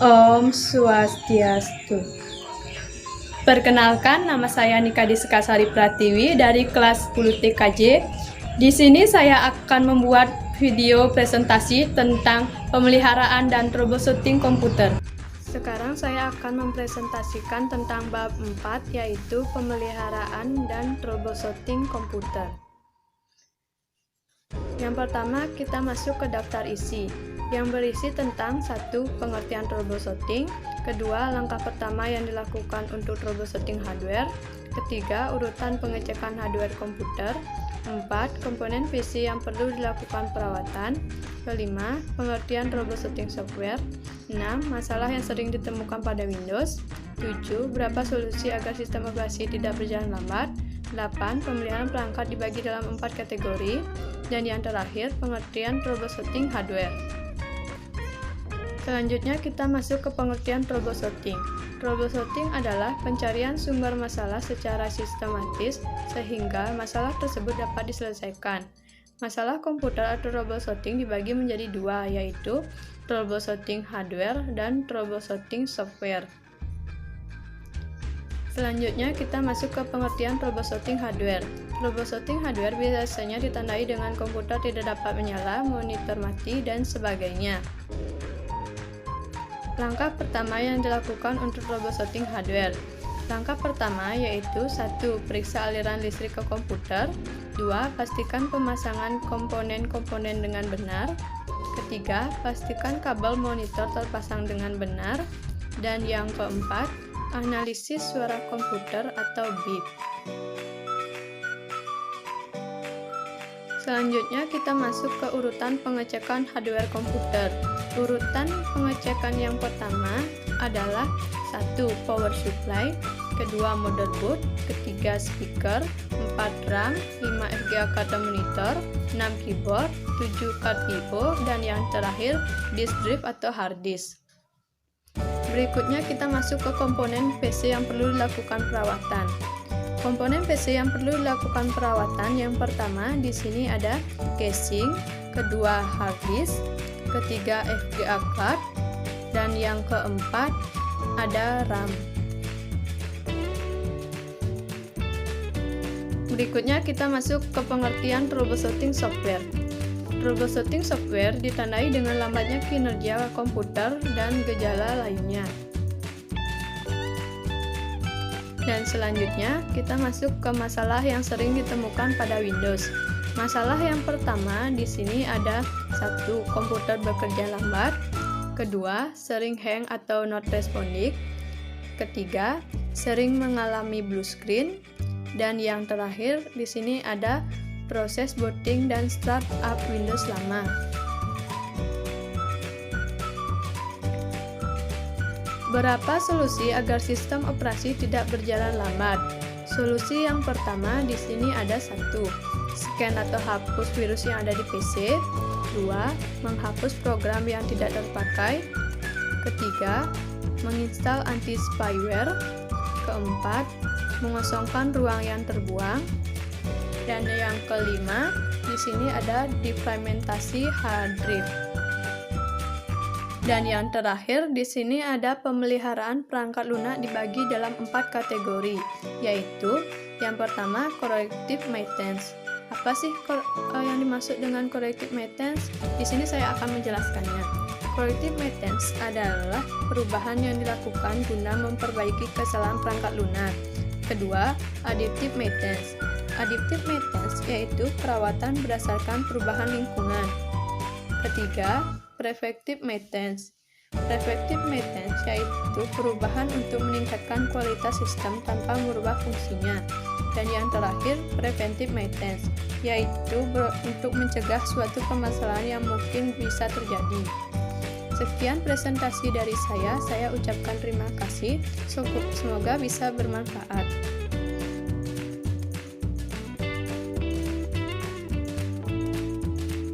Om Swastiastu. Perkenalkan, nama saya Nikadi Sekasari Pratiwi dari kelas 10 TKJ. Di sini saya akan membuat video presentasi tentang pemeliharaan dan troubleshooting komputer. Sekarang saya akan mempresentasikan tentang bab 4, yaitu pemeliharaan dan troubleshooting komputer. Yang pertama, kita masuk ke daftar isi yang berisi tentang 1. Pengertian troubleshooting, kedua, langkah pertama yang dilakukan untuk troubleshooting hardware, ketiga, urutan pengecekan hardware komputer, 4. Komponen PC yang perlu dilakukan perawatan, kelima, pengertian troubleshooting software, 6. Masalah yang sering ditemukan pada Windows, 7. Berapa solusi agar sistem operasi tidak berjalan lambat, 8. Pemeliharaan perangkat dibagi dalam 4 kategori, dan yang terakhir, pengertian troubleshooting hardware. Selanjutnya kita masuk ke pengertian troubleshooting. Troubleshooting adalah pencarian sumber masalah secara sistematis sehingga masalah tersebut dapat diselesaikan. Masalah komputer atau troubleshooting dibagi menjadi dua, yaitu troubleshooting hardware dan troubleshooting software. Selanjutnya kita masuk ke pengertian troubleshooting hardware. Troubleshooting hardware biasanya ditandai dengan komputer tidak dapat menyala, monitor mati, dan sebagainya. Langkah pertama yang dilakukan untuk troubleshooting hardware. Langkah pertama yaitu 1. Periksa aliran listrik ke komputer, 2. Pastikan pemasangan komponen-komponen dengan benar, ketiga, pastikan kabel monitor terpasang dengan benar, dan yang keempat, analisis suara komputer atau beep. Selanjutnya kita masuk ke urutan pengecekan hardware komputer. Urutan pengecekan yang pertama adalah 1. Power supply, kedua motherboard, ketiga speaker, 4 RAM, 5 FGA card monitor, 6 keyboard, 7 card I/O, dan yang terakhir disk drive atau hard disk. Berikutnya kita masuk ke komponen PC yang perlu dilakukan perawatan. Komponen PC yang perlu dilakukan perawatan yang pertama di sini ada casing, kedua hard disk, ketiga FGA card, dan yang keempat ada RAM. Berikutnya kita masuk ke pengertian troubleshooting software. Troubleshooting software ditandai dengan lambatnya kinerja komputer dan gejala lainnya. Dan selanjutnya kita masuk ke masalah yang sering ditemukan pada Windows. Masalah yang pertama di sini ada 1. Komputer bekerja lambat, kedua, sering hang atau not responding, ketiga, sering mengalami blue screen, dan yang terakhir di sini ada proses booting dan start up Windows lama. Berapa solusi agar sistem operasi tidak berjalan lambat? Solusi yang pertama di sini ada 1. Scan atau hapus virus yang ada di PC. 2. Menghapus program yang tidak terpakai. Ketiga, menginstal anti-spyware. Keempat, mengosongkan ruang yang terbuang. Dan yang kelima, di sini ada defragmentasi hard drive. Dan yang terakhir, di sini ada pemeliharaan perangkat lunak dibagi dalam 4 kategori, yaitu yang pertama corrective maintenance. Apa sih yang dimaksud dengan corrective maintenance? Di sini saya akan menjelaskannya. Corrective maintenance adalah perubahan yang dilakukan guna memperbaiki kesalahan perangkat lunak. Kedua, adaptive maintenance. Adaptive maintenance yaitu perawatan berdasarkan perubahan lingkungan. Ketiga, preventive maintenance. Preventive maintenance yaitu perubahan untuk meningkatkan kualitas sistem tanpa merubah fungsinya. Dan yang terakhir, preventive maintenance yaitu untuk mencegah suatu permasalahan yang mungkin bisa terjadi. Sekian presentasi dari saya ucapkan terima kasih. Semoga bisa bermanfaat.